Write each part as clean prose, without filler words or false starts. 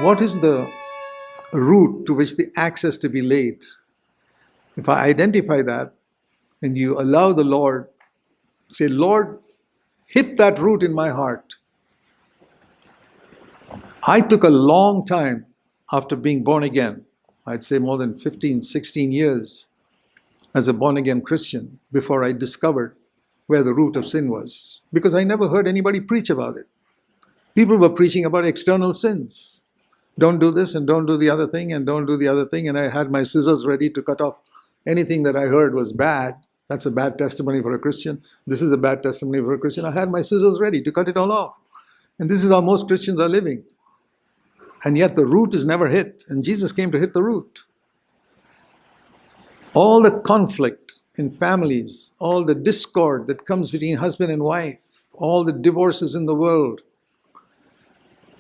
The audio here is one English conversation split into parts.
What is the root to which the axe has to be laid? If I identify that and you allow the Lord, say, Lord, hit that root in my heart. I took a long time after being born again, I'd say more than 15, 16 years as a born again Christian before I discovered where the root of sin was, because I never heard anybody preach about it. People were preaching about external sins. Don't do this and don't do the other thing and don't do the other thing. And I had my scissors ready to cut off anything that I heard was bad. That's a bad testimony for a Christian. This is a bad testimony for a Christian. I had my scissors ready to cut it all off. And this is how most Christians are living. And yet the root is never hit. And Jesus came to hit the root. All the conflict in families, all the discord that comes between husband and wife, all the divorces in the world,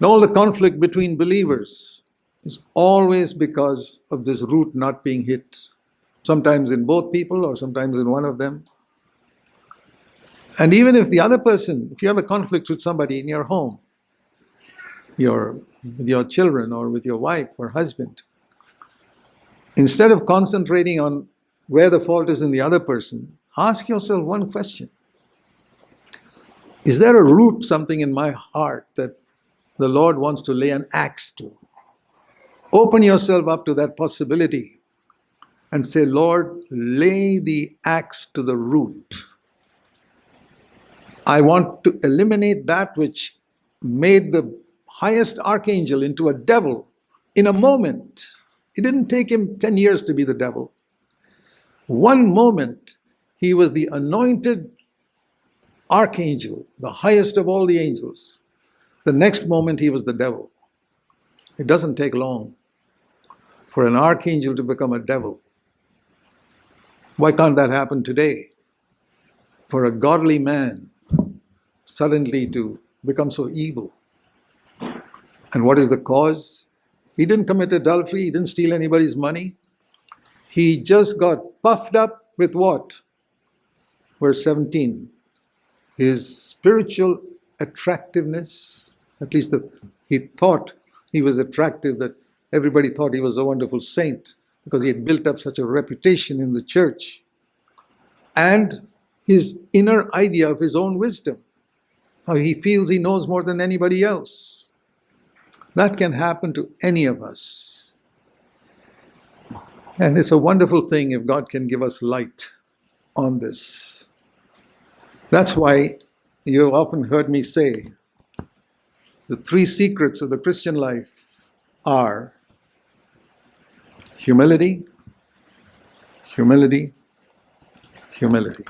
and all the conflict between believers is always because of this root not being hit. Sometimes in both people or sometimes in one of them. And even if the other person, if you have a conflict with somebody in your home, with your children or with your wife or husband, instead of concentrating on where the fault is in the other person, ask yourself one question. Is there a root, something in my heart that the Lord wants to lay an axe to? Open yourself up to that possibility and say, Lord, lay the axe to the root. I want to eliminate that which made the highest archangel into a devil in a moment. It didn't take him 10 years to be the devil. One moment, he was the anointed archangel, the highest of all the angels. The next moment, he was the devil. It doesn't take long for an archangel to become a devil. Why can't that happen today? For a godly man suddenly to become so evil. And what is the cause? He didn't commit adultery. He didn't steal anybody's money. He just got puffed up with what? Verse 17. His spiritual attractiveness, at least he thought he was attractive, that everybody thought he was a wonderful saint because he had built up such a reputation in the church. And his inner idea of his own wisdom, how he feels he knows more than anybody else. That can happen to any of us. And it's a wonderful thing if God can give us light on this. That's why you've often heard me say the 3 secrets of the Christian life are humility, humility, humility.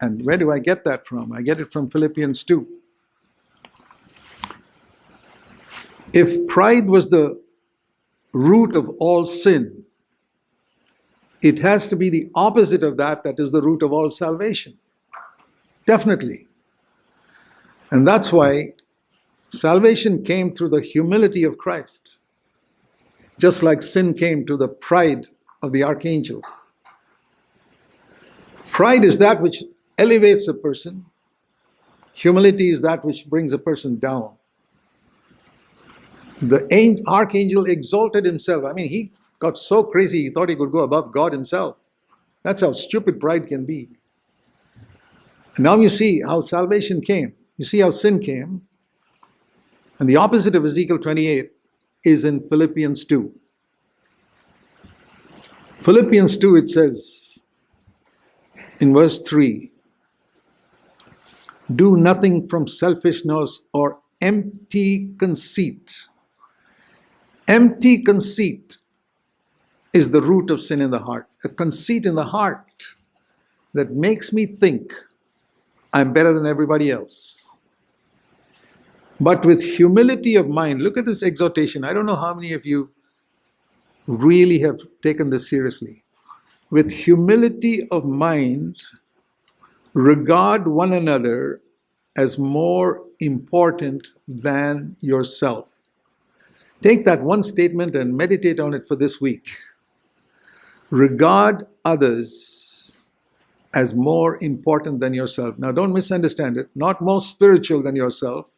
And where do I get that from? I get it from Philippians 2. If pride was the root of all sin, it has to be the opposite of that is the root of all salvation. Definitely. And that's why salvation came through the humility of Christ, just like sin came to the pride of the archangel. Pride is that which elevates a person. Humility is that which brings a person down. The archangel exalted himself. I mean, he got so crazy, he thought he could go above God himself. That's how stupid pride can be. And now you see how salvation came. You see how sin came. And the opposite of Ezekiel 28 is in Philippians 2. Philippians 2, it says in verse 3, do nothing from selfishness or empty conceit. Empty conceit is the root of sin in the heart. A conceit in the heart that makes me think I'm better than everybody else. But with humility of mind, look at this exhortation. I don't know how many of you really have taken this seriously. With humility of mind, regard one another as more important than yourself. Take that one statement and meditate on it for this week. Regard others as more important than yourself. Now, don't misunderstand it. Not more spiritual than yourself.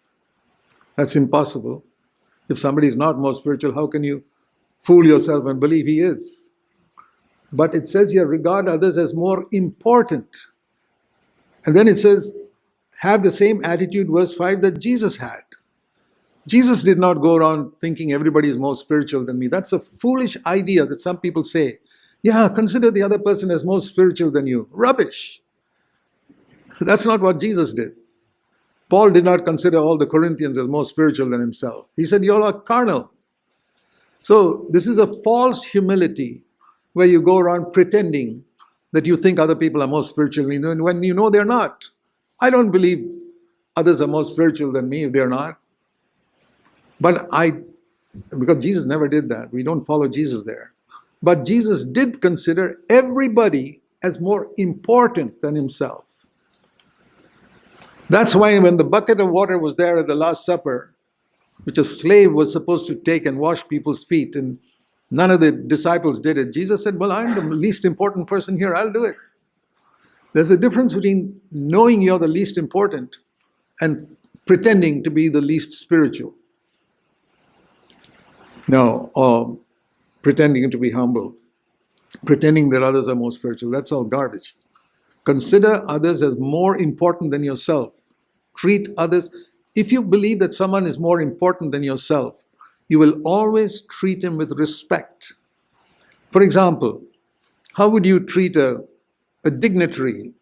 That's impossible. If somebody is not more spiritual, how can you fool yourself and believe he is? But it says here, regard others as more important. And then it says, have the same attitude, verse 5, that Jesus had. Jesus did not go around thinking everybody is more spiritual than me. That's a foolish idea that some people say. Yeah, consider the other person as more spiritual than you. Rubbish. That's not what Jesus did. Paul did not consider all the Corinthians as more spiritual than himself. He said, you all are carnal. So this is a false humility where you go around pretending that you think other people are more spiritual when you know they're not. I don't believe others are more spiritual than me if they're not. But because Jesus never did that. We don't follow Jesus there. But Jesus did consider everybody as more important than himself. That's why when the bucket of water was there at the Last Supper, which a slave was supposed to take and wash people's feet, and none of the disciples did it, Jesus said, well, I'm the least important person here, I'll do it. There's a difference between knowing you're the least important and pretending to be the least spiritual. No, or pretending to be humble, pretending that others are more spiritual, that's all garbage. Consider others as more important than yourself. Treat others. If you believe that someone is more important than yourself, you will always treat him with respect. For example, how would you treat a dignitary,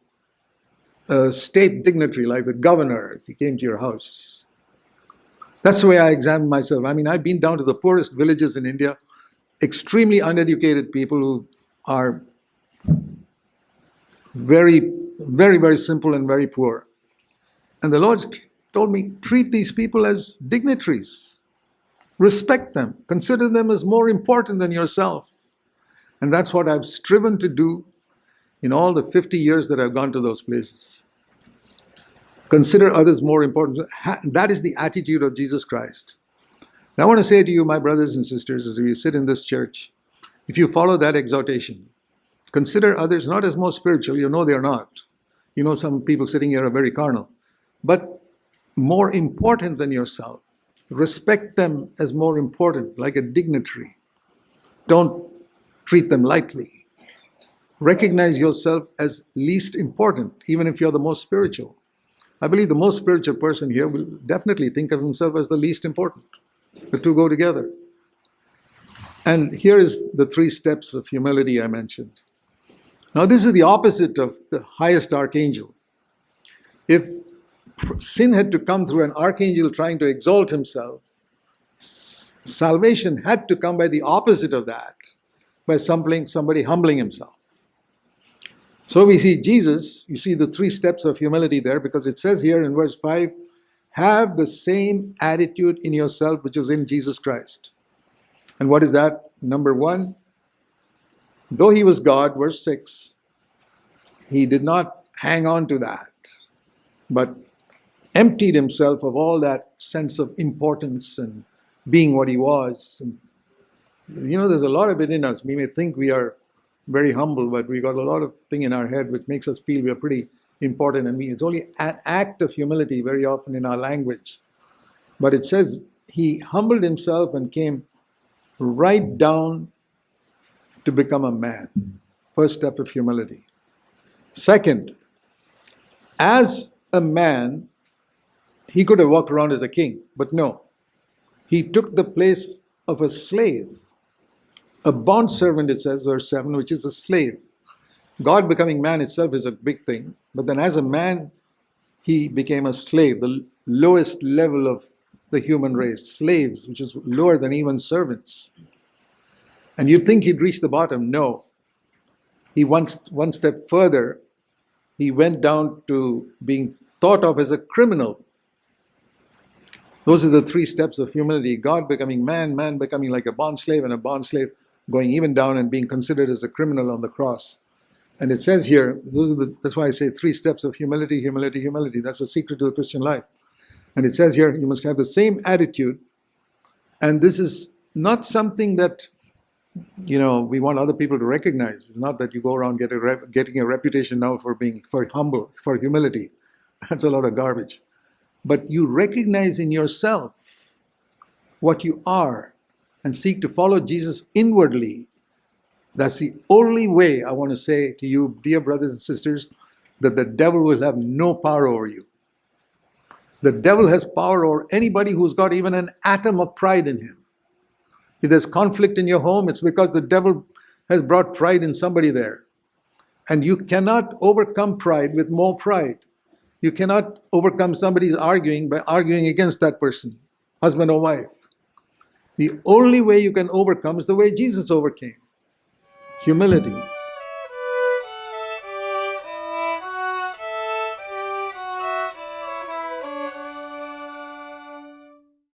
a state dignitary like the governor if he came to your house? That's the way I examine myself. I mean, I've been down to the poorest villages in India, extremely uneducated people who are very, very, very simple and very poor. And the Lord told me, treat these people as dignitaries. Respect them. Consider them as more important than yourself. And that's what I've striven to do in all the 50 years that I've gone to those places. Consider others more important. That is the attitude of Jesus Christ. And I want to say to you, my brothers and sisters, as you sit in this church, if you follow that exhortation, consider others not as more spiritual. You know they're not. You know some people sitting here are very carnal. But more important than yourself. Respect them as more important, like a dignitary. Don't treat them lightly. Recognize yourself as least important, even if you're the most spiritual. I believe the most spiritual person here will definitely think of himself as the least important. The two go together. And here is the 3 steps of humility I mentioned. Now this is the opposite of the highest archangel. If sin had to come through an archangel trying to exalt himself, salvation had to come by the opposite of that, by somebody humbling himself. So we see Jesus, you see the 3 steps of humility there, because it says here in verse 5, have the same attitude in yourself which was in Jesus Christ. And what is that? Number 1, though he was God, verse 6, he did not hang on to that, but emptied himself of all that sense of importance and being what he was. And, there's a lot of it in us. We may think we are very humble, but we got a lot of thing in our head which makes us feel we are pretty important. And it's only an act of humility very often in our language. But it says he humbled himself and came right down to become a man. First step of humility. Second, as a man, he could have walked around as a king, but no. He took the place of a slave. A bondservant, it says, verse 7, which is a slave. God becoming man itself is a big thing. But then as a man, he became a slave, the lowest level of the human race. Slaves, which is lower than even servants. And you'd think he'd reach the bottom. No. He went one step further. He went down to being thought of as a criminal. Those are the 3 steps of humility. God becoming man, man becoming like a bondslave, and a bondslave going even down and being considered as a criminal on the cross. And it says here, that's why I say 3 steps of humility, humility, humility. That's the secret to the Christian life. And it says here, you must have the same attitude. And this is not something that, we want other people to recognize. It's not that you go around getting a reputation now for being humble, for humility. That's a lot of garbage. But you recognize in yourself what you are and seek to follow Jesus inwardly, that's the only way, I want to say to you, dear brothers and sisters, that the devil will have no power over you. The devil has power over anybody who's got even an atom of pride in him. If there's conflict in your home, it's because the devil has brought pride in somebody there. And you cannot overcome pride with more pride. You cannot overcome somebody's arguing by arguing against that person, husband or wife. The only way you can overcome is the way Jesus overcame. Humility.